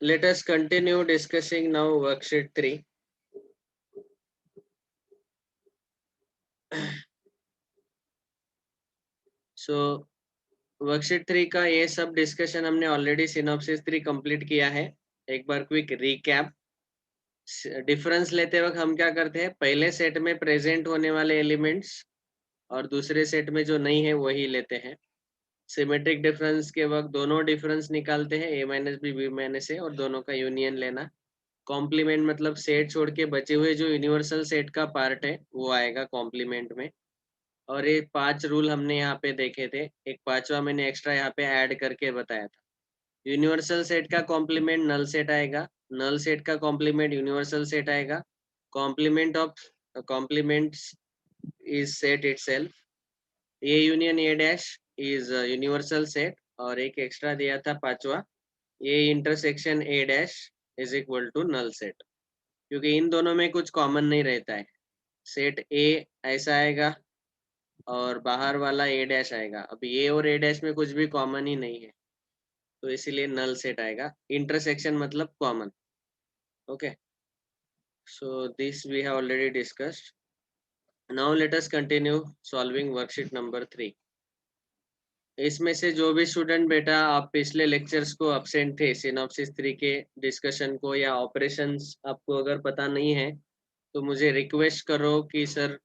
let us continue discussing now worksheet 3. So worksheet 3 का ये सब डिस्कशन हमने ऑलरेडी सिनॉप्सिस 3 कंप्लीट किया है. एक बार क्विक रिकैप. डिफरेंस लेते वक्त हम क्या करते हैं, पहले सेट में प्रेजेंट होने वाले एलिमेंट्स और दूसरे सेट में जो नहीं है वही लेते हैं. सिमेट्रिक डिफरेंस के वक्त दोनों डिफरेंस निकालते हैं, a माइनस बी माइनस ए, और दोनों का यूनियन लेना. कॉम्प्लीमेंट मतलब सेट छोड़ के बचे हुए जो यूनिवर्सल सेट का पार्ट है वो आएगा कॉम्प्लीमेंट में. और ये 5 रूल हमने यहाँ पे देखे थे. एक पांचवा मैंने एक्स्ट्रा यहाँ पे ऐड करके बताया था. यूनिवर्सल सेट का कॉम्प्लीमेंट नल सेट आएगा, नल सेट का कॉम्प्लीमेंट यूनिवर्सल सेट आएगा. Complement of complements is set itself. A union A dash is universal set. और एक एक्स्ट्रा दिया था पांचवा, A intersection A dash is equal to null set. क्योंकि इन दोनों में कुछ कॉमन नहीं रहता है. सेट ए ऐसा आएगा और बाहर वाला ए डैश आएगा. अब ए और ए डैश में कुछ भी कॉमन ही नहीं है, तो इसीलिए नल सेट आएगा. इंटरसेक्शन मतलब common. Okay, so this we have already discussed. Now let us continue solving worksheet number 3. इसमें से जो भी स्टूडेंट बेटा आप पिछले लेक्चर्स को अब्सेंट थे, सिनॉप्सिस 3 के डिस्कशन को या ऑपरेशंस आपको अगर पता नहीं है तो मुझे रिक्वेस्ट करो कि सर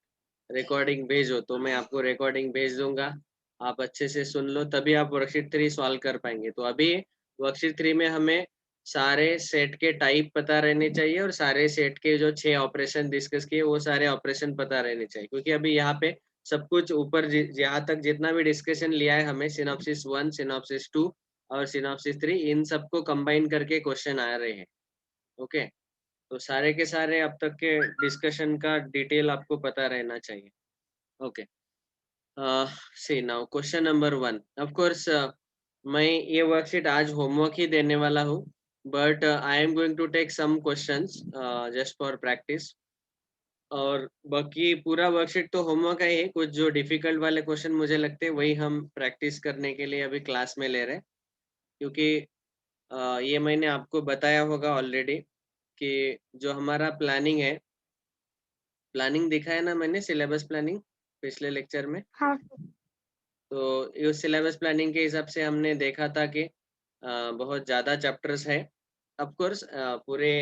रिकॉर्डिंग भेजो, तो मैं आपको रिकॉर्डिंग भेज दूंगा. आप अच्छे से सुन लो, तभी आप वर्कशीट 3 सॉल्व कर पाएंगे. तो अभी वर्कशीट 3 में हमें सारे सेट के टाइप पता रहने चाहिए और सारे सेट के जो 6 ऑपरेशन डिस्कस किए वो सारे ऑपरेशन पता रहने चाहिए. क्योंकि अभी यहाँ पे सब कुछ ऊपर यहाँ तक जितना भी डिस्कशन लिया है हमें, सिनॉप्सिस 1, सिनॉप्सिस 2 और सिनॉप्सिस 3, इन सबको कंबाइन करके क्वेश्चन आ रहे हैं. ओके, तो सारे के सारे अब तक के डिस्कशन का डिटेल आपको पता रहना चाहिए. Okay, see now question number 1. Of course मैं ये वर्कशीट आज होमवर्क ही देने वाला हूँ, but I am going to take some questions just for practice. और बाकी पूरा वर्कशीट तो होमवर्क है ही. कुछ जो डिफिकल्ट वाले क्वेश्चन मुझे लगते हैं वही हम प्रैक्टिस करने के लिए अभी क्लास में ले रहे हैं. क्योंकि ये मैंने आपको बताया होगा ऑलरेडी कि जो हमारा प्लानिंग है, प्लानिंग दिखाया ना मैंने, सिलेबस प्लानिंग पिछले लेक्चर में. हाँ तो इस सिलेबस प्लानिंग के हिसाब से हमने देखा था कि बहुत ज़्यादा चैप्टर्स है. ऑफ कोर्स पूरे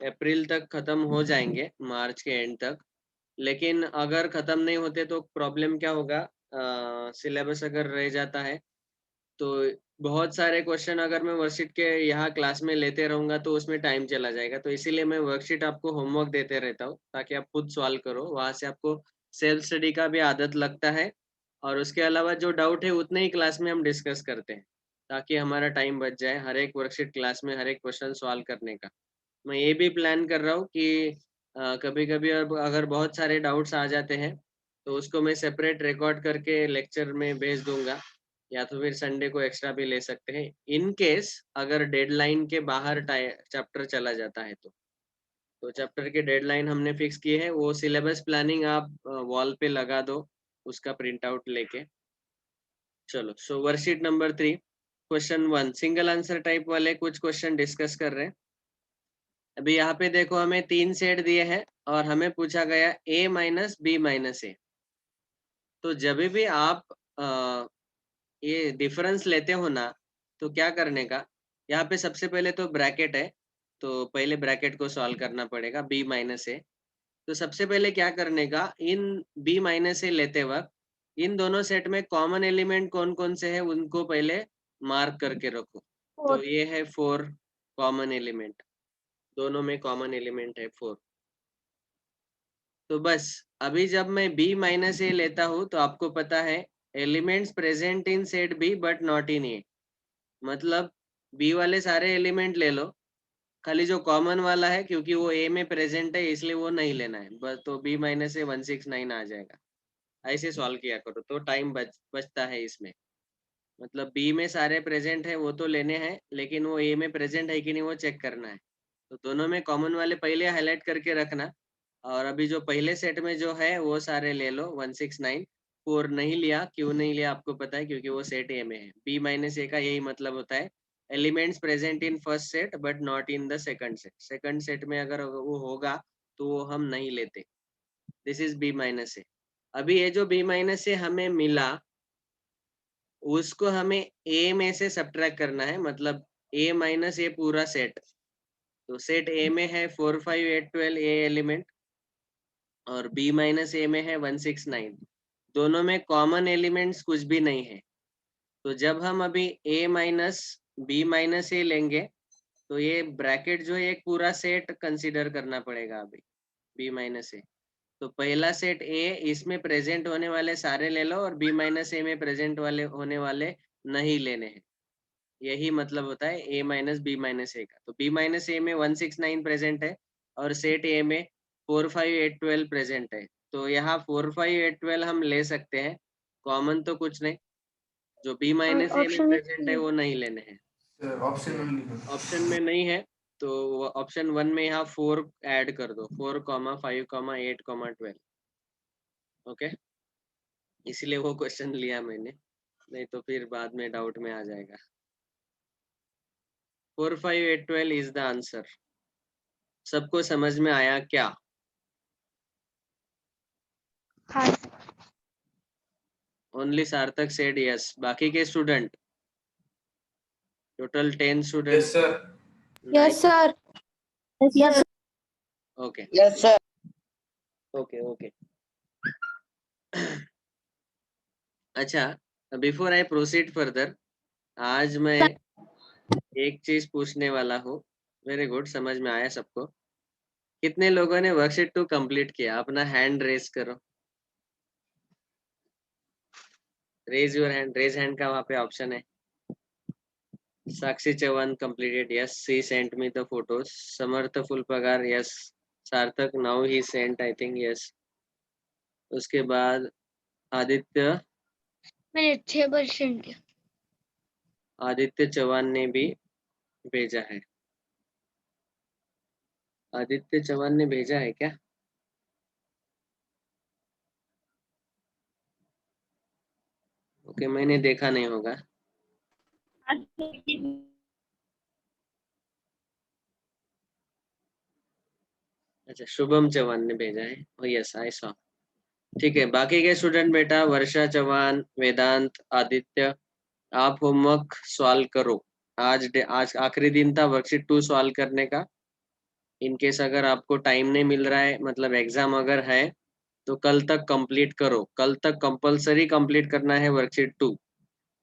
अप्रैल तक ख़त्म हो जाएंगे, मार्च के एंड तक. लेकिन अगर ख़त्म नहीं होते तो प्रॉब्लम क्या होगा, सिलेबस अगर रह जाता है तो बहुत सारे क्वेश्चन अगर मैं वर्कशीट के यहाँ क्लास में लेते रहूँगा तो उसमें टाइम चला जाएगा. तो इसीलिए मैं वर्कशीट आपको होमवर्क देते रहता हूँ ताकि आप खुद सॉल्व करो. वहाँ से आपको सेल्फ स्टडी का भी आदत लगता है. और उसके अलावा जो डाउट है उतने ही क्लास में हम डिस्कस करते हैं ताकि हमारा टाइम बच जाए हर एक वर्कशीट क्लास में हर एक क्वेश्चन सॉल्व करने का. मैं ये भी प्लान कर रहा हूँ कि कभी कभी अब अगर बहुत सारे डाउट्स आ जाते हैं तो उसको मैं सेपरेट रिकॉर्ड करके लेक्चर में भेज दूंगा, या तो फिर संडे को एक्स्ट्रा भी ले सकते हैं इन केस अगर डेडलाइन के बाहर चैप्टर चला जाता है तो चैप्टर के डेडलाइन हमने फिक्स किए हैं. वो सिलेबस प्लानिंग आप वॉल पे लगा दो उसका प्रिंट आउट लेके. चलो, so worksheet number 3 question 1 single answer type वाले कुछ क्वेश्चन डिस्कस कर रहे हैं. अभी यहाँ पे देखो हमें 3 सेट दिए हैं और हमें पूछा गया a minus B minus A. तो जब भी आप ये डिफरेंस लेते हो ना तो क्या करने का, यहाँ पे सबसे पहले तो ब्रैकेट है तो पहले ब्रैकेट को सॉल्व करना पड़ेगा. बी माइनस ए, तो सबसे पहले क्या करने का, इन बी माइनस ए लेते वक्त इन दोनों सेट में कॉमन एलिमेंट कौन कौन से है उनको पहले मार्क करके रखो. तो फोर ये है 4 कॉमन एलिमेंट, दोनों में कॉमन एलिमेंट है 4. तो बस अभी जब मैं बी माइनस ए लेता हूँ तो आपको पता है elements present in set B but not in A. मतलब बी वाले सारे एलिमेंट ले लो, खाली जो कॉमन वाला है क्योंकि वो ए में प्रेजेंट है इसलिए वो नहीं लेना है बस. तो बी माइनस से 169 आ जाएगा. ऐसे सॉल्व किया करो तो टाइम बचता है इसमें. मतलब बी में सारे प्रेजेंट है वो तो लेने हैं, लेकिन वो ए में प्रेजेंट है कि नहीं वो चेक करना है. तो दोनों में कॉमन वाले पहले हाईलाइट करके रखना. और अभी जो पहले सेट में जो है वो सारे ले लो. 169 4 नहीं लिया, क्यों नहीं लिया आपको पता है, क्योंकि वो सेट ए में है. बी माइनस ए का यही मतलब होता है elements present in first set but not in the second set. Second set में अगर वो होगा तो वो हम नहीं लेते। दिस इज बी माइनस ए। अभी ये जो बी माइनस ए हमें मिला उसको हमें ए में से सब्ट्रैक्ट करना है, मतलब ए माइनस ए पूरा सेट। तो सेट ए में है 4 5 8 12 ए एलिमेंट और बी माइनस ए में है 1 6 9। दोनों में कॉमन एलिमेंट्स कुछ भी नहीं है। तो जब हम अभी ए माइनस बी माइनस ए लेंगे तो ये ब्रैकेट जो है एक पूरा सेट कंसीडर करना पड़ेगा अभी बी माइनस ए। तो पहला सेट ए, इसमें प्रेजेंट होने वाले सारे ले लो और बी माइनस ए में प्रेजेंट वाले होने वाले नहीं लेने हैं। यही मतलब होता है ए माइनस बी माइनस ए का। तो बी माइनस ए में 1 6 9 प्रेजेंट है और सेट ए में 4 5 8 12 प्रेजेंट है। तो यहाँ 4 5 8 12 हम ले सकते हैं, कॉमन तो कुछ नहीं। जो बी माइनस ए में ऑप्शन प्रेजेंट है वो नहीं लेने हैं। ऑप्शन ओनली है। ऑप्शन में नहीं है तो ऑप्शन 1 में यहाँ 4 ऐड कर दो, 4 5 8 12। ओके, इसलिए वो क्वेश्चन लिया मैंने, नहीं तो फिर बाद में डाउट में आ जाएगा। 4 5 8 12 इज द आंसर। सबको समझ में आया क्या? हाँ ओनली सार्थक सेड यस। बाकी के student, total 10 student. Yes sir. Yes sir yes okay yes sir. Okay okay. अच्छा, बिफोर आई प्रोसीड फर्दर, आज मैं एक चीज पूछने वाला हूँ। वेरी गुड, समझ में आया सबको? कितने लोगों ने वर्कशीट 2 कंप्लीट किया? अपना हैंड रेज करो। Raise your hand, raise hand का वहाँ पे ऑप्शन है। साक्षी Chauhan completed, yes, she sent me the photos. Samarth Phulpagar, yes. सार्थक now he sent, I think, yes. उसके बाद आदित्य, मैंने 6% आदित्य चौहान ने भी भेजा है। आदित्य चौहान ने भेजा है क्या? ओके, मैंने देखा नहीं होगा। अच्छा, शुभम चौहान ने भेजा है। ओ यस, आई सॉ। ठीक है, बाकी के स्टूडेंट बेटा वर्षा चौहान, वेदांत, आदित्य, आप होमवर्क सॉल्व करो। आज आखिरी दिन था वर्कशीट 2 सॉल्व करने का। इनकेस अगर आपको टाइम नहीं मिल रहा है, मतलब एग्जाम अगर है, तो कल तक कंप्लीट करो। कल तक कंपलसरी कंप्लीट करना है वर्कशीट 2।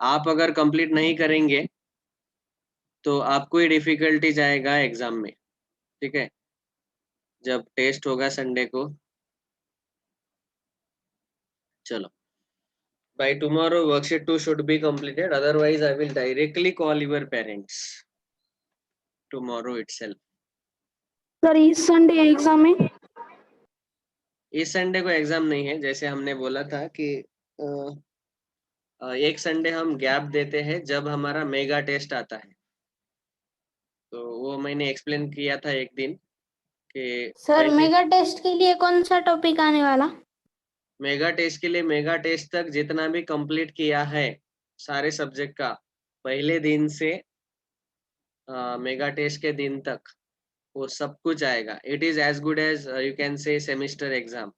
आप अगर कंप्लीट नहीं करेंगे तो आपको ही डिफिकल्टी जाएगा एग्जाम में। ठीक है, जब टेस्ट होगा संडे को। चलो, by tomorrow worksheet 2 should be completed, otherwise I will directly call your parents tomorrow itself. Sir इस संडे एग्जाम है? इस संडे को एग्जाम नहीं है, जैसे हमने बोला था कि एक संडे हम गैप देते हैं जब हमारा मेगा टेस्ट आता है। तो वो मैंने एक्सप्लेन किया था एक दिन कि सर पहले मेगा टेस्ट के लिए कौन सा टॉपिक आने वाला? मेगा टेस्ट के लिए, मेगा टेस्ट तक जितना भी कंप्लीट किया है सारे सब्जेक्ट का, पहले दिन से मेगा टेस्ट के दिन तक वो सब कुछ आएगा। It is as good as you can say semester exam.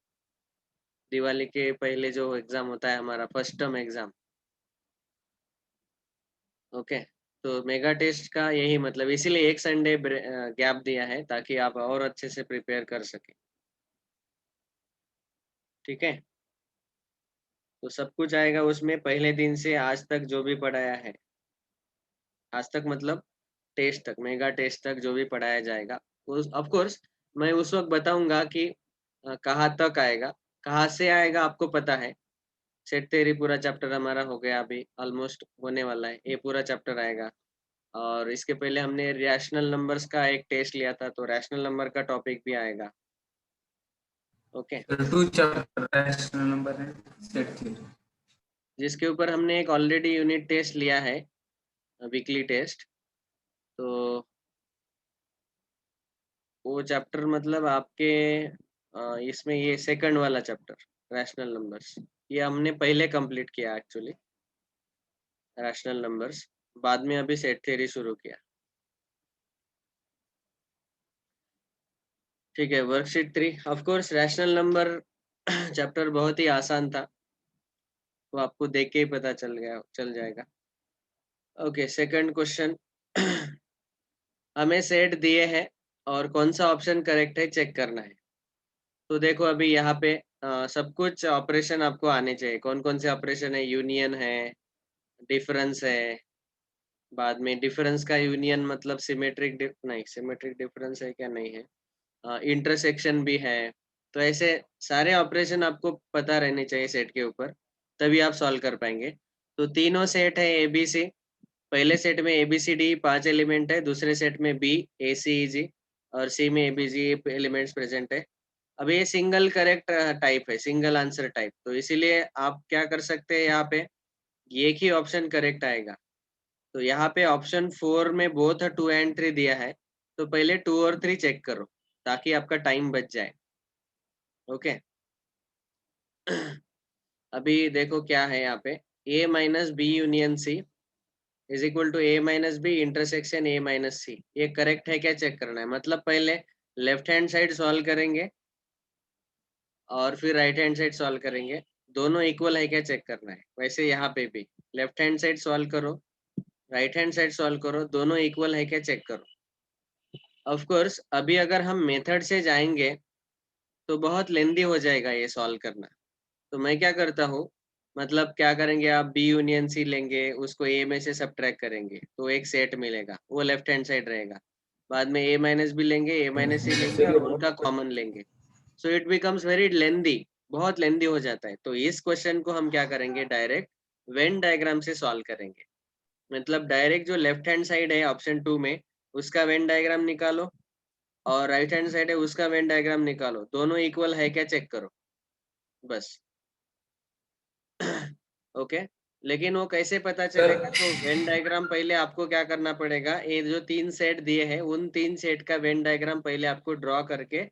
Diwali के पहले जो एग्जाम होता है हमारा फर्स्ट टर्म एग्जाम। ओके, तो मेगा टेस्ट का यही मतलब, इसीलिए एक संडे गैप दिया है ताकि आप और अच्छे से प्रिपेयर कर सके। ठीक है, तो सब कुछ आएगा उसमें पहले दिन से आज तक जो भी पढ़ाया है। आज तक मतलब टेस्ट तक, मेगा टेस्ट तक जो भी पढ़ाया जाएगा उस ऑफ कोर्स मैं उस वक्त बताऊंगा कि कहाँ तक आएगा, कहाँ से आएगा आपको पता है। सेट थ्योरी पूरा चैप्टर हमारा हो गया, अभी ऑलमोस्ट होने वाला है, ये पूरा चैप्टर आएगा। और इसके पहले हमने रैशनल नंबर्स का एक टेस्ट लिया था, तो रैशनल नंबर का टॉपिक भी आएगा। Okay, two chapter rational number है, सेट थ्योरी, जिसके ऊपर हमने एक ऑलरेडी यूनिट टेस्ट लिया है, वीकली टेस्ट। तो वो चैप्टर मतलब आपके इसमें ये सेकंड वाला चैप्टर रैशनल नंबर्स, ये हमने पहले कंप्लीट किया एक्चुअली, रैशनल नंबर्स। बाद में अभी सेट थ्योरी शुरू किया। ठीक है, worksheet 3 of course rational number chapter बहुत ही आसान था, वो आपको देख के ही पता चल जाएगा। ओके, सेकंड क्वेश्चन हमें सेट दिए हैं और कौन सा ऑप्शन करेक्ट है चेक करना है। तो देखो अभी यहाँ पे सब कुछ ऑपरेशन आपको आने चाहिए। कौन कौन से ऑपरेशन है? यूनियन है, डिफरेंस है, बाद में डिफरेंस का यूनियन मतलब सिमेट्रिक डिफरेंस है क्या? नहीं है। इंटरसेक्शन भी है। तो ऐसे सारे ऑपरेशन आपको पता रहने चाहिए सेट के ऊपर, तभी आप सॉल्व कर पाएंगे। तो तीनों सेट है ABC। पहले सेट में ABCD 5 एलिमेंट है, दूसरे सेट में BACEG और C में ABG एलिमेंट्स प्रेजेंट है। अब ये सिंगल करेक्ट टाइप है, सिंगल आंसर टाइप, तो इसीलिए आप क्या कर सकते हैं, यहाँ पे एक ही ऑप्शन करेक्ट आएगा। तो यहाँ पे ऑप्शन 4 में बोथ 2 एंड 3 दिया है, तो पहले 2 और 3 चेक करो ताकि आपका टाइम बच जाए। ओके अभी देखो क्या है यहाँ पे, A minus B union C is equal to A minus B intersection A minus C। ये करेक्ट है क्या चेक करना है। मतलब पहले लेफ्ट हैंड साइड सॉल्व करेंगे और फिर राइट हैंड साइड सॉल्व करेंगे, दोनों इक्वल है क्या चेक करना है। वैसे यहाँ पे भी लेफ्ट हैंड साइड सॉल्व करो, राइट हैंड साइड सॉल्व करो, दोनों इक्वल है क्या चेक करो। ऑफ कोर्स अभी अगर हम मेथड से जाएंगे तो बहुत लेंदी हो जाएगा ये सॉल्व करना। तो मैं क्या करता हूँ, मतलब क्या करेंगे आप, बी यूनियन सी लेंगे, उसको ए में से सब्ट्रैक्ट करेंगे तो एक सेट मिलेगा, वो लेफ्ट हैंड साइड रहेगा। बाद में ए माइनस बी लेंगे, ए माइनस सी लेंगे और उनका कॉमन लेंगे। So it becomes very lengthy, बहुत लेंदी हो जाता है। तो इस क्वेश्चन को हम क्या करेंगे, डायरेक्ट वेन डायग्राम से सॉल्व करेंगे। मतलब डायरेक्ट जो लेफ्ट हैंड साइड है ऑप्शन 2 में, उसका वेन डायग्राम निकालो और राइट हैंड साइड है उसका वेन डायग्राम निकालो, दोनों इक्वल है क्या चेक करो, बस। ओके लेकिन वो कैसे पता चलेगा? तो वेन डायग्राम पहले आपको क्या करना पड़ेगा, ये जो 3 सेट दिए हैं उन 3 सेट का वेन डायग्राम पहले आपको ड्रॉ करके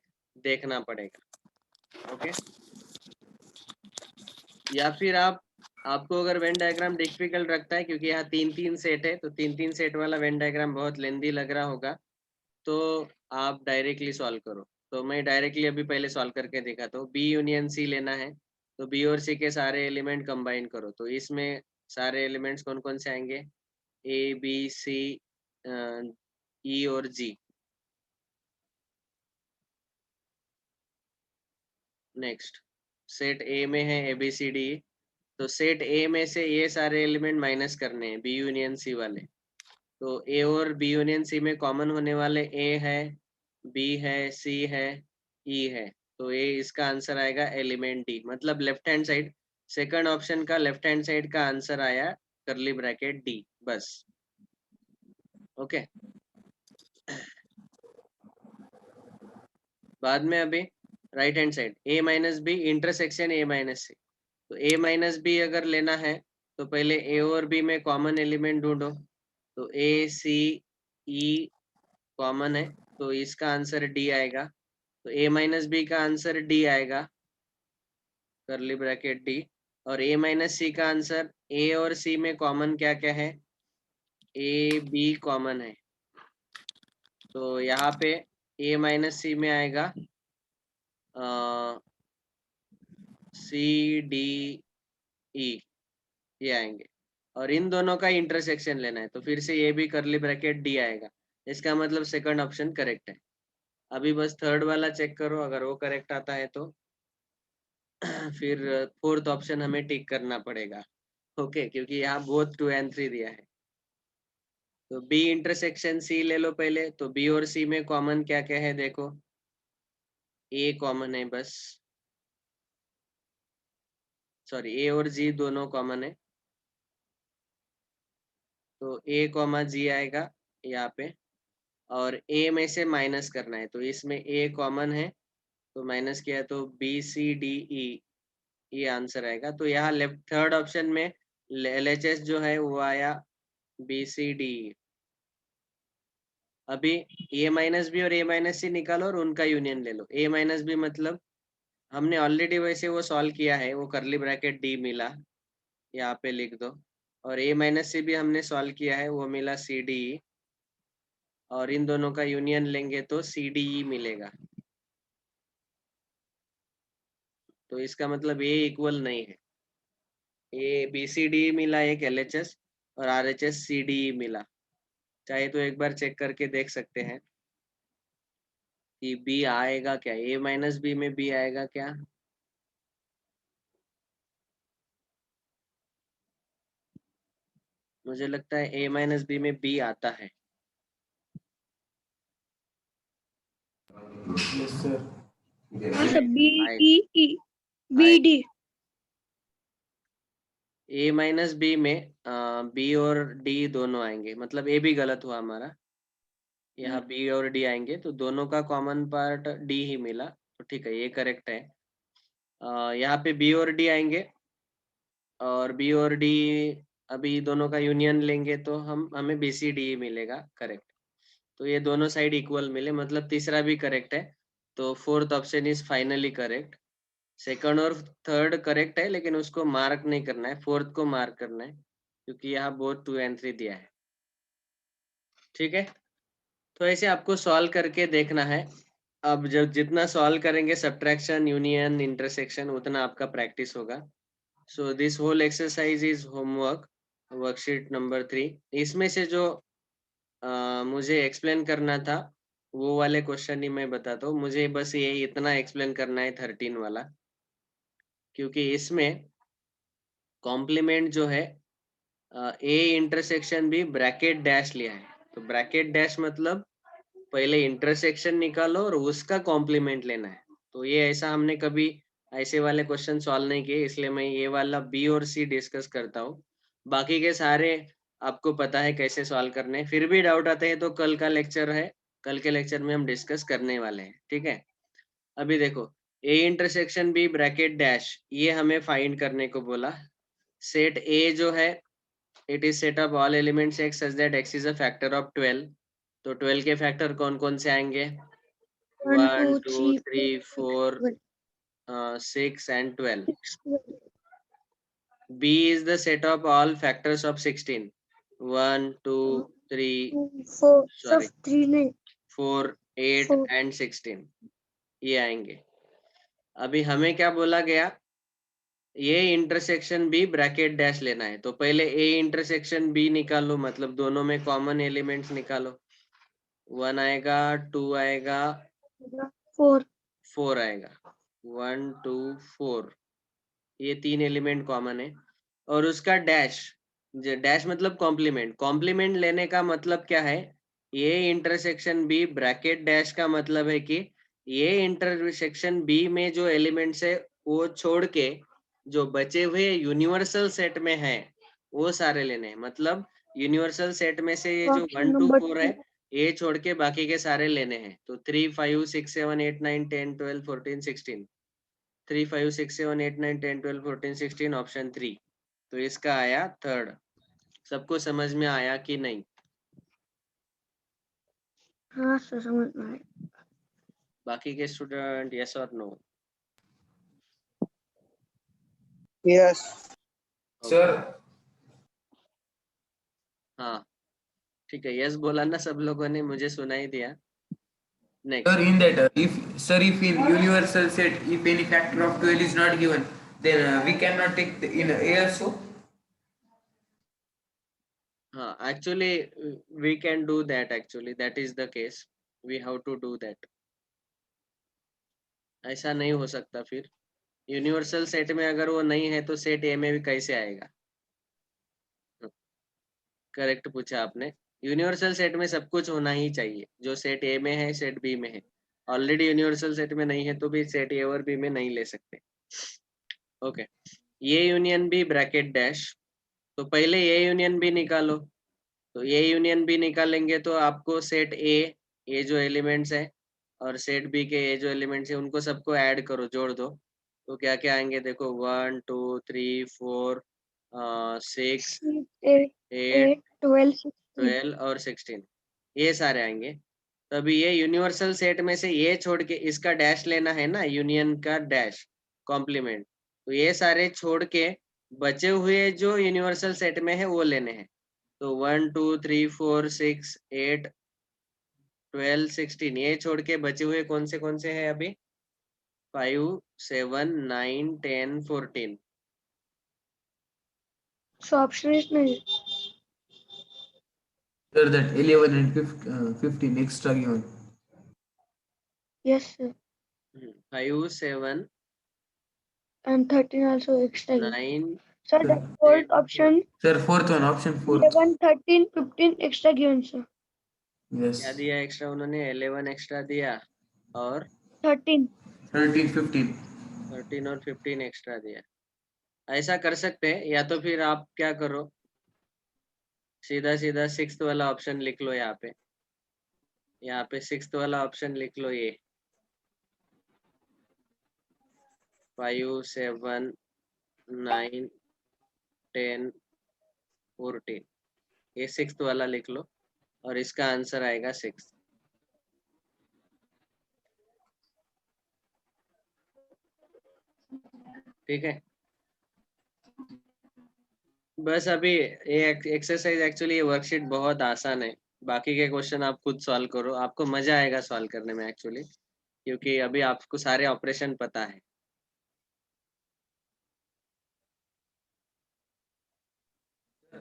देखना पड़ेगा। ओके या फिर आपको अगर वेन डायग्राम डिफिकल्ट रखता है क्योंकि यहाँ 3 सेट है, तो 3 सेट वाला वेन डायग्राम बहुत लेंदी लग रहा होगा, तो आप डायरेक्टली सॉल्व करो। तो मैं डायरेक्टली अभी पहले सॉल्व करके दिखाता हूँ। बी यूनियन सी लेना है, तो बी और सी के सारे एलिमेंट कंबाइन करो। तो इसमें सारे एलिमेंट्स कौन कौन से आएंगे, ABC E और G। नेक्स्ट सेट A में है ABCD, तो सेट A में से ये सारे एलिमेंट माइनस करने हैं, बी यूनियन सी वाले। तो A और बी यूनियन सी में कॉमन होने वाले A है, B है, C है, E है। तो ये इसका आंसर आएगा एलिमेंट D। मतलब left hand side, second option का लेफ्ट हैंड साइड का आंसर आया कर्ली ब्रैकेट D, बस। ओके बाद में अभी right hand side A minus B intersection A minus C. तो A माइनस बी अगर लेना है तो पहले A और B में कॉमन एलिमेंट ढूंढो। तो ACE कॉमन है, तो इसका आंसर D आएगा। तो A माइनस बी का आंसर D आएगा, कर्ली ब्रैकेट D। और A माइनस सी का आंसर, A और C में कॉमन क्या क्या है, AB कॉमन है, तो यहाँ पे A माइनस सी में आएगा CDE, ये आएंगे। और इन दोनों का इंटरसेक्शन लेना है, तो फिर से ये भी कर्ली ब्रैकेट D आएगा। इसका मतलब सेकंड ऑप्शन करेक्ट है। अभी बस थर्ड वाला चेक करो, अगर वो करेक्ट आता है तो फिर फोर्थ ऑप्शन हमें टिक करना पड़ेगा। ओके क्योंकि यहाँ बोथ 2 एंड 3 दिया है। तो B इंटरसेक्शन C ले लो पहले। तो B और C में कॉमन क्या क्या है देखो, A कॉमन है बस, सॉरी A और G दोनों कॉमन है, तो A कॉमा G आएगा यहाँ पे। और A में से माइनस करना है, तो इसमें A कॉमन है तो माइनस किया तो BCDE, ये आंसर आएगा। तो यहाँ लेफ्ट थर्ड ऑप्शन में LHS जो है वो आया BCDE। अभी A माइनस बी और A माइनस सी निकालो और उनका यूनियन ले लो। A माइनस बी मतलब हमने ऑलरेडी वैसे वो सॉल्व किया है, वो कर्ली ब्रैकेट D मिला, यहाँ पे लिख दो। और a माइनस सी भी हमने सॉल्व किया है, वो मिला सी डी ई, और इन दोनों का यूनियन लेंगे तो सी डी ई मिलेगा। तो इसका मतलब ए इक्वल नहीं है। ए बी सी डी मिला एक एल एच एस, और R H S C D मिला। चाहे तो एक बार चेक करके देख सकते हैं कि बी आएगा क्या, ए माइनस बी में बी आएगा क्या। मुझे लगता है ए माइनस बी में बी आता है। Yes, sir. B D A minus B में बी और डी दोनों आएंगे, मतलब ए भी गलत हुआ हमारा, यहाँ बी और डी आएंगे, तो दोनों का कॉमन पार्ट डी ही मिला, तो ठीक है, ये करेक्ट है। यहाँ पे बी और डी आएंगे, और बी और डी अभी दोनों का यूनियन लेंगे तो हमें बी सी डी मिलेगा, करेक्ट। तो ये दोनों साइड इक्वल मिले, मतलब तीसरा भी करेक्ट है, तो fourth option is finally correct. Second और थर्ड करेक्ट है, लेकिन उसको मार्क नहीं करना है, फोर्थ को मार्क करना है, क्योंकि यहाँ बोथ 2 and 3 दिया है। ठीक है, तो ऐसे आपको सॉल्व करके देखना है। अब जब जितना सॉल्व करेंगे सब्ट्रैक्शन, यूनियन, इंटरसेक्शन, उतना आपका प्रैक्टिस होगा। So this whole exercise is homework, worksheet number 3। इसमें से जो मुझे एक्सप्लेन करना था वो वाले क्वेश्चन ही मैं बताता हूँ। मुझे बस ये इतना एक्सप्लेन करना है 13 वाला, क्योंकि इसमें कॉम्प्लीमेंट जो है ए इंटरसेक्शन भी ब्रैकेट डैश लिया है। तो ब्रैकेट डैश मतलब पहले इंटरसेक्शन निकालो और उसका कॉम्प्लीमेंट लेना है। तो ये ऐसा हमने कभी ऐसे वाले क्वेश्चन सॉल्व नहीं किए, इसलिए मैं ये वाला बी और सी डिस्कस करता हूँ। बाकी के सारे आपको पता है कैसे सॉल्व करने हैं। फिर भी डाउट आते हैं तो कल का लेक्चर है, कल के लेक्चर में हम डिस्कस करने वाले हैं। ठीक है, अभी देखो, A intersection B bracket dash, ये हमें फाइंड करने को बोला। सेट ए जो है, it is set of all elements x such that x is a factor of 12। तो 12 के फैक्टर कौन कौन से आएंगे? 1 2 3 4 6 and 12. B is the set of all factors of 16. 1 2 3 sorry 4 8 and 16 ये आएंगे। अभी हमें क्या बोला गया? ये इंटरसेक्शन बी ब्रैकेट डैश लेना है। तो पहले ए इंटरसेक्शन बी निकालो, मतलब दोनों में कॉमन एलिमेंट्स निकालो। 1 आएगा, 2 आएगा, 4 आएगा। 1 2 4, ये 3 एलिमेंट कॉमन है। और उसका डैश, डैश मतलब कॉम्प्लीमेंट। कॉम्प्लीमेंट लेने का मतलब क्या है? ये इंटरसेक्शन बी ब्रैकेट डैश का मतलब है कि ये इंटरसेक्शन बी में जो एलिमेंट्स है वो छोड़ के जो बचे हुए यूनिवर्सल सेट में है वो सारे लेने हैं। मतलब यूनिवर्सल सेट में से ये जो 1 2 4 है ये छोड़ के बाकी के सारे लेने हैं। तो 3 5 6 7 8 9 10 12 14 16, 3 5 6 7 8 9 10 12 14 16, ऑप्शन 3। तो इसका आया थर्ड। सबको समझ में आया कि नहीं? हाँ सर, समझ में आया। बाकी के स्टूडेंट यस और नो? Yes. Sir, हाँ ठीक है, यस बोला ना सब लोगों ने, मुझे सुनाई दिया। sir, next. in that, if in universal set, if any factor of 12 is not given, then we cannot take in A also. हाँ, actually we can do that, actually that is the case, we have to do that. ऐसा नहीं हो सकता फिर universal set में अगर वो नहीं है तो सेट ए में भी कैसे आएगा? करेक्ट पूछा आपने। यूनिवर्सल सेट में सब कुछ होना ही चाहिए, जो सेट ए में है सेट बी में है। ऑलरेडी यूनिवर्सल सेट में नहीं है तो भी सेट ए और बी में नहीं ले सकते। ओके, ये यूनियन बी ब्रैकेट डैश। तो पहले ये यूनियन बी निकालो। तो ये यूनियन बी निकालेंगे तो आपको सेट ए, ये जो एलिमेंट्स है, और सेट बी के ये जो एलिमेंट्स है उनको सबको ऐड करो, जोड़ दो। तो क्या क्या आएंगे देखो, 1 2 3 4 6 8 12 और 16, ये सारे आएंगे। तभी ये यूनिवर्सल सेट में से ये छोड़ के इसका डैश लेना है ना, यूनियन का डैश कॉम्प्लीमेंट। तो ये सारे छोड़ के बचे हुए जो यूनिवर्सल सेट में है वो लेने हैं। तो 1 2 3 4 6 8 12 16 ये छोड़ के बचे हुए कौन से हैं अभी? 5 7 9 10 14। So option is नहीं. Sir, that 11 and 15 extra given. Yes, sir. 5 7 And 13 also extra. 9 Sir, the fourth option Sir, fourth one, option fourth. 11, 13, 15 extra given, sir. Yes. क्या दिया एक्स्ट्रा उन्होंने? 11 एक्स्ट्रा दिया और 13. 13, 15. 13 और 15 एक्स्ट्रा दिया। ऐसा कर सकते हैं, या तो फिर आप क्या करो, सीधा सीधा 6th वाला ऑप्शन लिख लो। यहाँ पे 6th वाला ऑप्शन लिख लो। ये 5 7 9 10 14 ये 6th वाला लिख लो और इसका आंसर आएगा 6। ठीक है, बस अभी ये एक्सरसाइज एक्चुअली ये वर्कशीट बहुत आसान है। बाकी के क्वेश्चन आप खुद सॉल्व करो, आपको मजा आएगा सॉल्व करने में एक्चुअली, क्योंकि अभी आपको सारे ऑपरेशन पता है।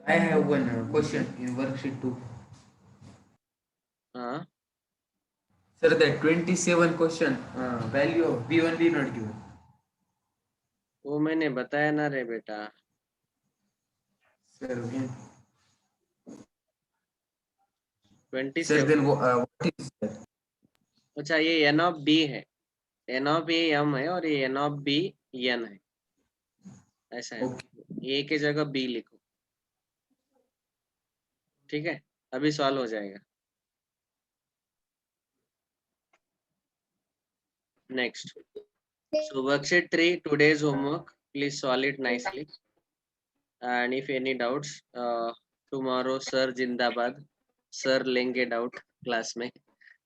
I have one question in worksheet 2. हाँ, Sir, that 27 question, value of B only not given. वो मैंने बताया ना रे बेटा। Sir, again. Sir, 27। then what is that? अच्छा, ये एन ऑफ बी है, एन ऑफ ए एम है और ये एन ऑफ बी एन है, ऐसा है। ए की जगह बी लिखो, ठीक है, अभी सॉल्व हो जाएगा। Next, so worksheet 3 today's homework, please solve it nicely, and if any doubts, tomorrow sir जिंदाबाद, सर लेंगे डाउट क्लास में,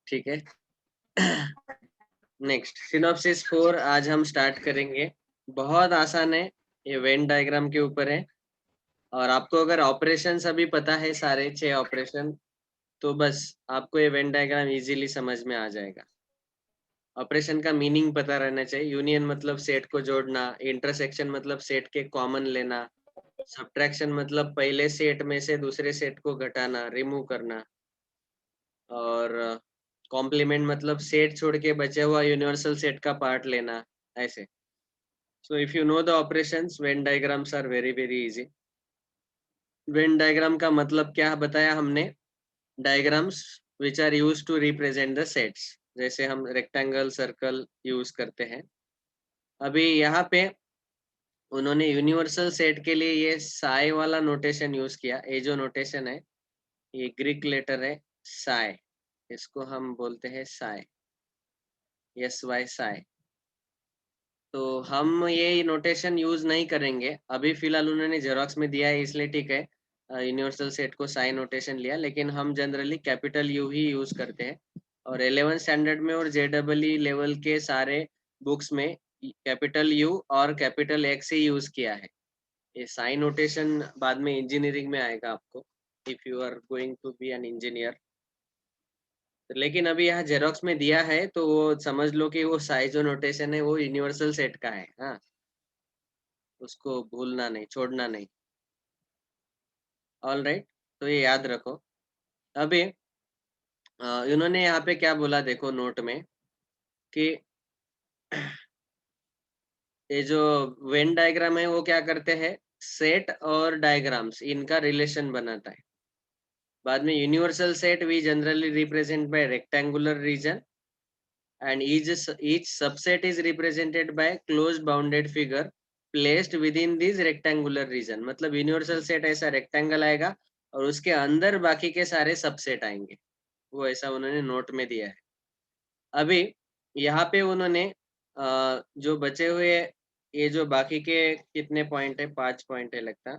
ठीक है। नेक्स्ट, सिनॉप्सिस 4 आज हम स्टार्ट करेंगे। बहुत आसान है, ये वेन डायग्राम के ऊपर है, और आपको अगर ऑपरेशन अभी पता है सारे 6 ऑपरेशन, तो बस आपको ये वेन डायग्राम इजीली समझ में आ जाएगा। ऑपरेशन का मीनिंग पता रहना चाहिए। यूनियन मतलब सेट को जोड़ना, इंटरसेक्शन मतलब सेट के कॉमन लेना, सब्ट्रैक्शन मतलब पहले सेट में से दूसरे सेट को घटाना, रिमूव करना, और कॉम्प्लीमेंट मतलब सेट छोड़ के बचे हुआ यूनिवर्सल सेट का पार्ट लेना, ऐसे। So if you know the operations, Venn diagrams are very very easy. Venn diagram का मतलब क्या बताया हमने? Diagrams which are use to represent the sets, जैसे हम रेक्टेंगल, सर्कल यूज करते हैं। अभी यहाँ पे उन्होंने यूनिवर्सल सेट के लिए ये साई वाला नोटेशन यूज किया। ये जो नोटेशन है ये ग्रीक लेटर है साई, इसको हम बोलते हैं साई, एस वाई साई। तो हम ये नोटेशन यूज नहीं करेंगे अभी, फिलहाल उन्होंने जेरोक्स में दिया है इसलिए ठीक है, यूनिवर्सल सेट को साई नोटेशन लिया, लेकिन हम generally capital you he use करते हैं। और 11th स्टैंडर्ड में और JEE लेवल के सारे बुक्स में कैपिटल यू और कैपिटल एक्स ही यूज किया है। ये साइन नोटेशन बाद में इंजीनियरिंग में आएगा आपको, if you are going to be an engineer. लेकिन अभी यहाँ जेरोक्स में दिया है तो वो समझ लो कि वो साइज जो नोटेशन है वो यूनिवर्सल सेट का है। हाँ, उसको भूलना नहीं, छोड़ना नहीं। ऑल राइट, तो ये याद रखो। अभी इन्होंने यहाँ पे क्या बोला देखो नोट में, कि ये जो वेन डायग्राम है वो क्या करते हैं, सेट और डायग्राम्स इनका रिलेशन बनाता है। बाद में universal set we generally represent by rectangular region, and each subset is represented by closed bounded figure placed within this rectangular region। मतलब यूनिवर्सल सेट ऐसा रेक्टेंगल आएगा और उसके अंदर बाकी के सारे सबसेट आएंगे, वो ऐसा उन्होंने नोट में दिया है। अभी यहाँ पे उन्होंने जो बचे हुए ये जो बाकी के कितने पॉइंट है, 5 पॉइंट है लगता,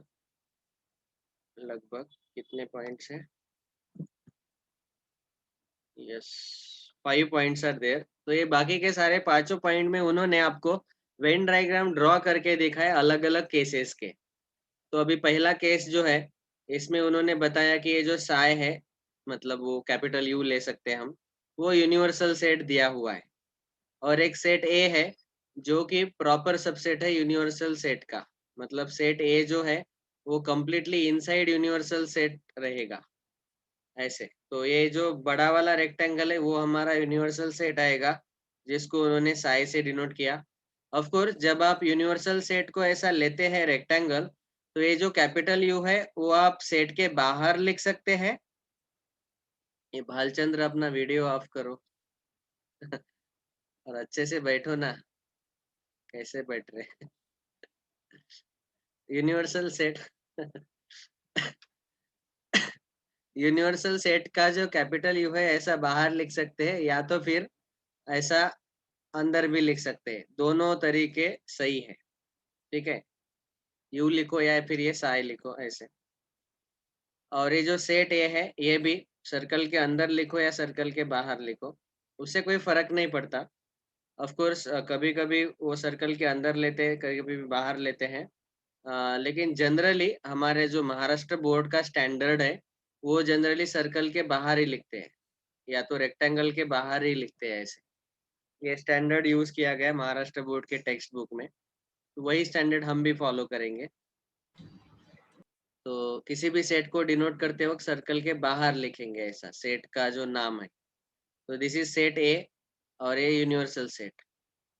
लगभग कितने पॉइंट्स है, यस 5 पॉइंट्स आर देयर। तो ये बाकी के सारे 5 पॉइंट में उन्होंने आपको वेन डायग्राम ड्रॉ करके दिखाए अलग अलग केसेस के। तो अभी पहला केस जो है इसमें उन्होंने बताया कि ये जो साय है मतलब वो कैपिटल यू ले सकते हैं हम, वो यूनिवर्सल सेट दिया हुआ है, और एक सेट ए है जो कि प्रॉपर सबसेट है यूनिवर्सल सेट का, मतलब सेट ए जो है वो कंप्लीटली इनसाइड यूनिवर्सल सेट रहेगा ऐसे। तो ये जो बड़ा वाला रेक्टेंगल है वो हमारा यूनिवर्सल सेट आएगा, जिसको उन्होंने साई से डिनोट किया। ऑफ कोर्स जब आप यूनिवर्सल सेट को ऐसा लेते हैं रेक्टेंगल, तो ये जो कैपिटल यू है वो आप सेट के बाहर लिख सकते हैं। ये भालचंद्र अपना वीडियो ऑफ करो और अच्छे से बैठो ना, कैसे बैठ रहे यूनिवर्सल सेट यूनिवर्सल सेट का जो कैपिटल यू है ऐसा बाहर लिख सकते हैं, या तो फिर ऐसा अंदर भी लिख सकते हैं, दोनों तरीके सही है। ठीक है, यू लिखो या फिर ये साई लिखो ऐसे। और ये जो सेट ए है ये भी सर्कल के अंदर लिखो या सर्कल के बाहर लिखो, उससे कोई फर्क नहीं पड़ता। ऑफ कोर्स कभी कभी वो सर्कल के अंदर लेते हैं, कभी कभी बाहर लेते हैं, लेकिन जनरली हमारे जो महाराष्ट्र बोर्ड का स्टैंडर्ड है वो जनरली सर्कल के बाहर ही लिखते हैं, या तो रेक्टेंगल के बाहर ही लिखते हैं ऐसे। ये स्टैंडर्ड यूज किया गया है महाराष्ट्र बोर्ड के टेक्स्ट बुक में, तो वही स्टैंडर्ड हम भी फॉलो करेंगे। तो किसी भी सेट को डिनोट करते वक्त सर्कल के बाहर लिखेंगे ऐसा, सेट का जो नाम है। तो दिस इज सेट ए, और ये यूनिवर्सल सेट,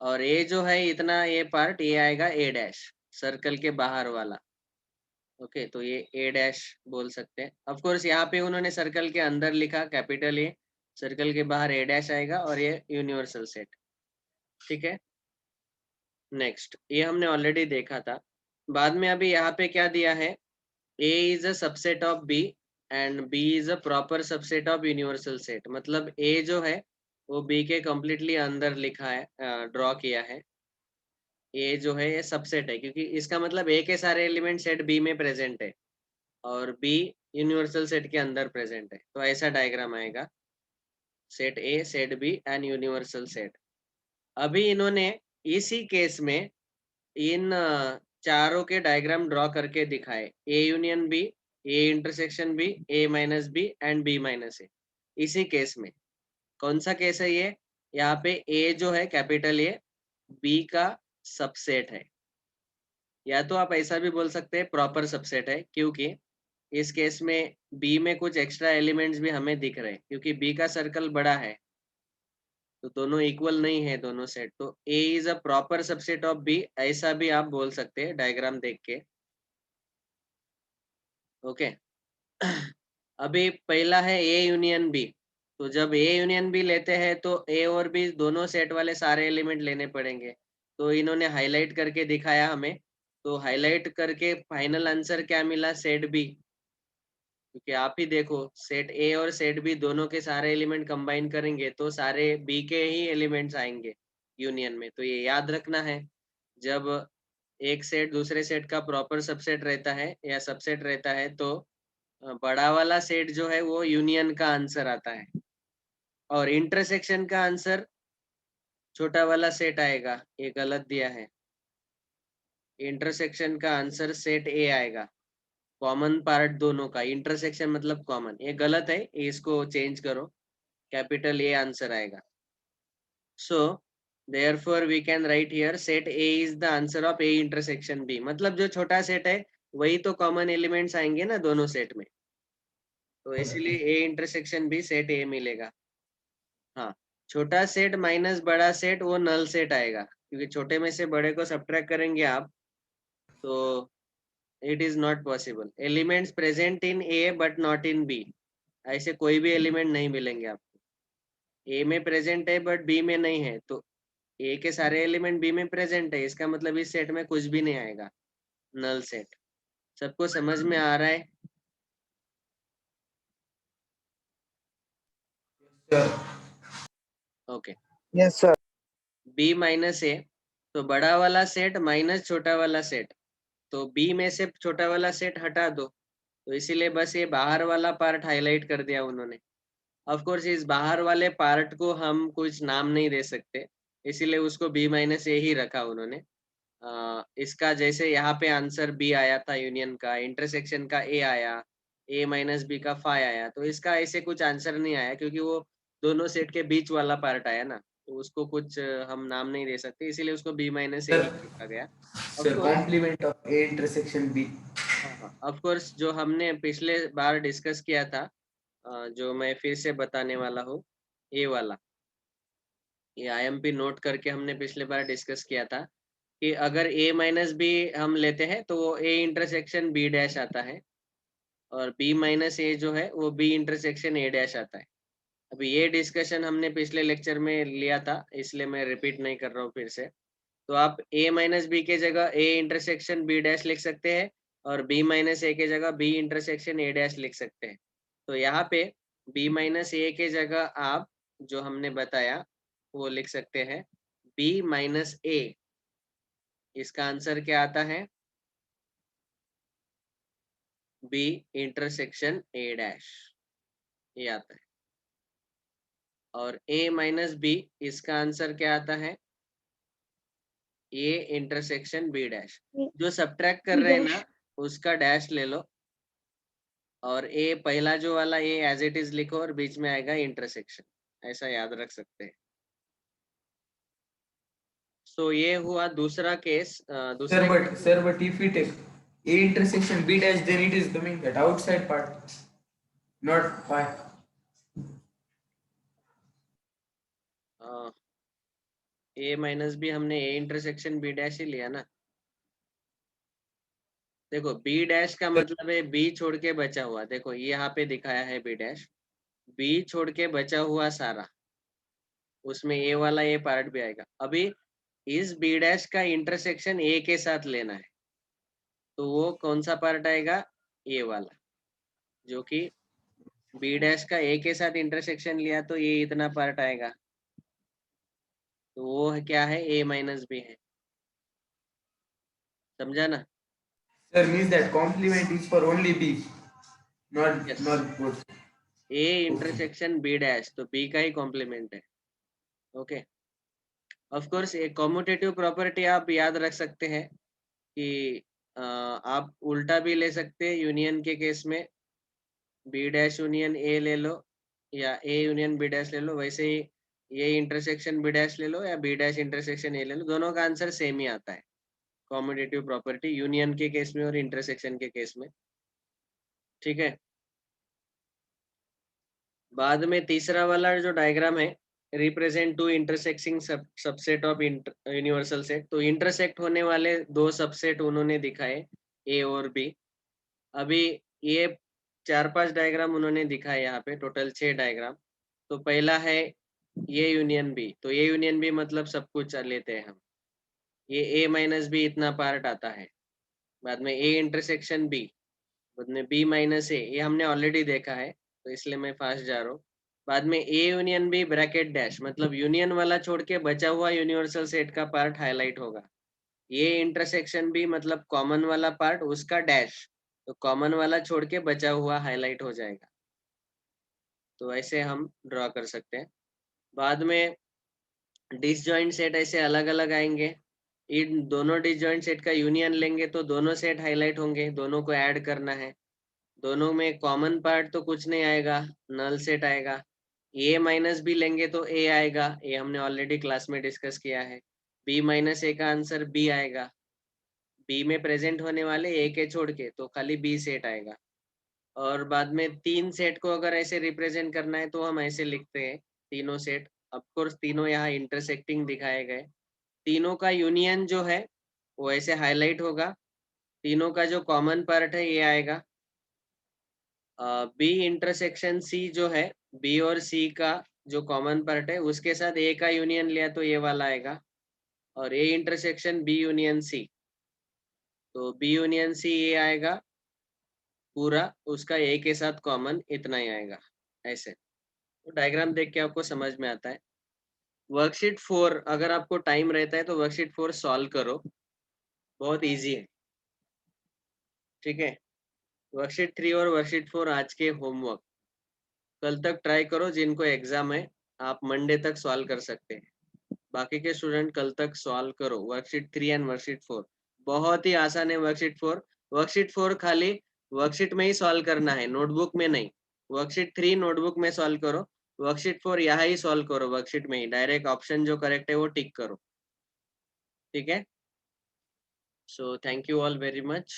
और ए जो है इतना ये पार्ट ये आएगा ए डैश, सर्कल के बाहर वाला। ओके, तो ये ए डैश बोल सकते हैं। ऑफ कोर्स यहाँ पे उन्होंने सर्कल के अंदर लिखा कैपिटल ए, सर्कल के बाहर ए डैश आएगा, और ये यूनिवर्सल सेट। ठीक है, नेक्स्ट ये हमने ऑलरेडी देखा था। बाद में अभी यहाँ पे क्या दिया है, A is a subset of B and B is a proper subset of universal set। मतलब A जो है वो B के completely अंदर लिखा है, ड्रॉ किया है। A जो है ये सबसेट है, क्योंकि इसका मतलब A के सारे एलिमेंट सेट B में प्रेजेंट है और B यूनिवर्सल सेट के अंदर प्रेजेंट है। तो ऐसा डायग्राम आएगा, set A, set B and universal set. अभी इन्होंने इसी केस में इन चारों के डायग्राम ड्रॉ करके दिखाए, A union B, A intersection B, A minus B and B minus A. इसी केस में कौन सा केस है ये, यहाँ पे ए जो है कैपिटल ए बी का सबसेट है, या तो आप ऐसा भी बोल सकते हैं प्रॉपर सबसेट है, क्योंकि इस केस में बी में कुछ एक्स्ट्रा एलिमेंट्स भी हमें दिख रहे हैं, क्योंकि बी का सर्कल बड़ा है, तो दोनों इक्वल नहीं है दोनों सेट। तो A is a proper subset of B, ऐसा भी आप बोल सकते हैं डायग्राम देख के। ओके अभी पहला है A यूनियन B। तो जब A यूनियन B लेते हैं तो A और B दोनों सेट वाले सारे एलिमेंट लेने पड़ेंगे। तो इन्होंने हाईलाइट करके दिखाया हमें, तो हाईलाइट करके फाइनल आंसर क्या मिला, सेट B। क्योंकि आप ही देखो सेट ए और सेट बी दोनों के सारे एलिमेंट कंबाइन करेंगे तो सारे बी के ही एलिमेंट्स आएंगे यूनियन में। तो ये याद रखना है, जब एक सेट दूसरे सेट का प्रॉपर सबसेट रहता है या सबसेट रहता है, तो बड़ा वाला सेट जो है वो यूनियन का आंसर आता है, और इंटरसेक्शन का आंसर छोटा वाला सेट आएगा। ये गलत दिया है, इंटरसेक्शन का आंसर सेट ए आएगा। कॉमन पार्ट दोनों का, इंटरसेक्शन मतलब कॉमन, ये गलत है, इसको चेंज करो, कैपिटल ए आंसर आएगा। सो therefore we can write here set A is the answer of A intersection B। मतलब जो छोटा सेट है वही तो कॉमन एलिमेंट्स आएंगे ना दोनों सेट में, तो इसीलिए A intersection B set A मिलेगा। हाँ, छोटा सेट माइनस बड़ा सेट वो नल सेट आएगा, क्योंकि छोटे में से बड़े को सब्ट्रैक्ट करेंगे आप, तो it is not possible. Elements present in A but not in B, ऐसे कोई भी एलिमेंट नहीं मिलेंगे आपको। ए में प्रेजेंट है बट बी में नहीं है, तो ए के सारे एलिमेंट बी में प्रेजेंट है, इसका मतलब इस सेट में कुछ भी नहीं आएगा, नल सेट। सबको समझ में आ रहा है? Okay, Yes, sir. B minus A, तो बड़ा वाला सेट माइनस छोटा वाला सेट, तो बी में से छोटा वाला सेट हटा दो, तो इसीलिए बस ये बाहर वाला पार्ट हाईलाइट कर दिया उन्होंने। ऑफ कोर्स इस बाहर वाले पार्ट को हम कुछ नाम नहीं दे सकते, इसीलिए उसको बी माइनस ए ही रखा उन्होंने। इसका जैसे यहाँ पे आंसर बी आया था यूनियन का, इंटरसेक्शन का ए आया, ए माइनस बी का फाई आया, तो इसका ऐसे कुछ आंसर नहीं आया क्योंकि वो दोनों सेट के बीच वाला पार्ट आया ना, तो उसको कुछ हम नाम नहीं दे सकते, इसीलिए उसको बी माइनस ए ही सर लिखा गया। Of sir course, complement of A intersection B. हाँ, ऑफ कोर्स जो हमने पिछले बार डिस्कस किया था, जो मैं फिर से बताने वाला हूँ, ये वाला, ये आईएमपी नोट करके हमने पिछले बार डिस्कस किया था कि अगर a माइनस बी हम लेते हैं तो वो a इंटरसेक्शन b डैश आता है, और b माइनस ए जो है वो b इंटरसेक्शन a डैश आता है। अभी ये डिस्कशन हमने पिछले लेक्चर में लिया था, इसलिए मैं रिपीट नहीं कर रहा हूँ फिर से। तो आप a माइनस बी के जगह a इंटरसेक्शन b डैश लिख सकते हैं, और b माइनस ए के जगह b इंटरसेक्शन a डैश लिख सकते हैं। तो यहाँ पे b माइनस ए के जगह आप जो हमने बताया वो लिख सकते हैं b माइनस ए। इसका आंसर क्या आता है? बी इंटरसेक्शन ए डैश, ये आता है। और ए माइनस बी, इसका आंसर क्या आता है? A intersection B dash. जो सब्ट्रैक्ट कर रहे हैं ना, उसका डैश ले लो, और ए पहला जो वाला ए एज इट इज लिखो, और बीच में आएगा इंटरसेक्शन, ऐसा याद रख सकते हैं। सो ये हुआ दूसरा case. Sir, but if we take A intersection B dash, then it is coming that outside part, not phi. A minus B हमने ए इंटरसेक्शन बी डैश ही लिया ना। देखो बी डैश का मतलब है बी छोड़ के बचा हुआ, देखो ये यहाँ पे दिखाया है बी डैश, बी छोड़ के बचा हुआ सारा, उसमें ए वाला ए पार्ट भी आएगा। अभी इस बी डैश का इंटरसेक्शन ए के साथ लेना है, तो वो कौन सा पार्ट आएगा? ए वाला, जो कि बी डैश का ए के साथ इंटरसेक्शन लिया तो ये इतना पार्ट आएगा, तो वो है क्या है? ए माइनस बी है। समझा ना? Sir, means that complement is for only B, yes, not both. A intersection B dash, तो बी का ही कॉम्प्लीमेंट है। ओके, ऑफ कोर्स एक कॉम्यूटेटिव प्रॉपर्टी आप याद रख सकते हैं कि आप उल्टा भी ले सकते हैं। यूनियन के केस में बी डैश यूनियन ए ले लो, या ए यूनियन बी डैश ले लो, वैसे ही ये इंटरसेक्शन बी डैश ले लो, या बी डैश इंटरसेक्शन ए ले लो, दोनों का आंसर सेम ही आता है। कॉम्यूटेटिव प्रॉपर्टी यूनियन के केस में और इंटरसेक्शन के केस में, ठीक है। बाद में तीसरा वाला जो डायग्राम है, represent two intersecting subset of universal set, तो इंटरसेक्ट होने वाले दो सबसेट उन्होंने दिखाए, ए और बी। अभी ये 4-5 डायग्राम उन्होंने दिखाए, यहाँ पे टोटल 6 डायग्राम। तो पहला है ये यूनियन बी, तो ये यूनियन बी मतलब सब कुछ लेते हैं हम, ये ए माइनस बी इतना पार्ट आता है। बाद में ए इंटरसेक्शन बी, बाद में बी माइनस ए, ये हमने ऑलरेडी देखा है, तो इसलिए मैं फास्ट जा रहा हूँ। बाद में A union B bracket dash, मतलब यूनियन वाला छोड़ के बचा हुआ यूनिवर्सल सेट का पार्ट हाईलाइट होगा। ये इंटरसेक्शन बी मतलब कॉमन वाला पार्ट, उसका डैश, तो कॉमन वाला छोड़ के बचा हुआ हाईलाइट हो जाएगा। तो ऐसे हम ड्रॉ कर सकते हैं। बाद में डिसजॉइंट सेट ऐसे अलग अलग आएंगे। इन दोनों डिसजॉइंट सेट का यूनियन लेंगे तो दोनों सेट हाईलाइट होंगे, दोनों को ऐड करना है। दोनों में कॉमन पार्ट तो कुछ नहीं आएगा, नल सेट आएगा। ए माइनस बी लेंगे तो ए आएगा, ये हमने ऑलरेडी क्लास में डिस्कस किया है। बी माइनस ए का आंसर बी आएगा, बी में प्रेजेंट होने वाले ए के छोड़ के तो खाली बी सेट आएगा। और बाद में तीन सेट को अगर ऐसे रिप्रेजेंट करना है तो हम ऐसे लिखते हैं, तीनों सेट, ऑफ कोर्स तीनों यहाँ इंटरसेक्टिंग दिखाए गए। तीनों का यूनियन जो है वो ऐसे हाईलाइट होगा, तीनों का जो कॉमन पार्ट है ये आएगा। बी इंटरसेक्शन सी जो है, बी और सी का जो कॉमन पार्ट है उसके साथ ए का यूनियन लिया तो ये वाला आएगा। और A intersection B union C, तो बी यूनियन सी ये आएगा पूरा, उसका ए के साथ कॉमन इतना ही आएगा। ऐसे तो डायग्राम देख के आपको समझ में आता है। वर्कशीट 4 अगर आपको टाइम रहता है तो वर्कशीट 4 सॉल्व करो, बहुत इजी है, ठीक है। वर्कशीट 3 और वर्कशीट 4 आज के होमवर्क, कल तक ट्राई करो, जिनको एग्जाम है आप मंडे तक सॉल्व कर सकते हैं। बाकी के स्टूडेंट कल तक सॉल्व करो वर्कशीट 3 एंड वर्कशीट 4। बहुत ही आसान है वर्कशीट 4। वर्कशीट 4 खाली वर्कशीट में ही सॉल्व करना है, नोटबुक में नहीं। वर्कशीट 3 नोटबुक में सॉल्व करो, वर्कशीट 4 यहाँ ही सॉल्व करो, वर्कशीट में ही डायरेक्ट ऑप्शन जो करेक्ट है वो टिक करो। ठीक है, so thank you all very much.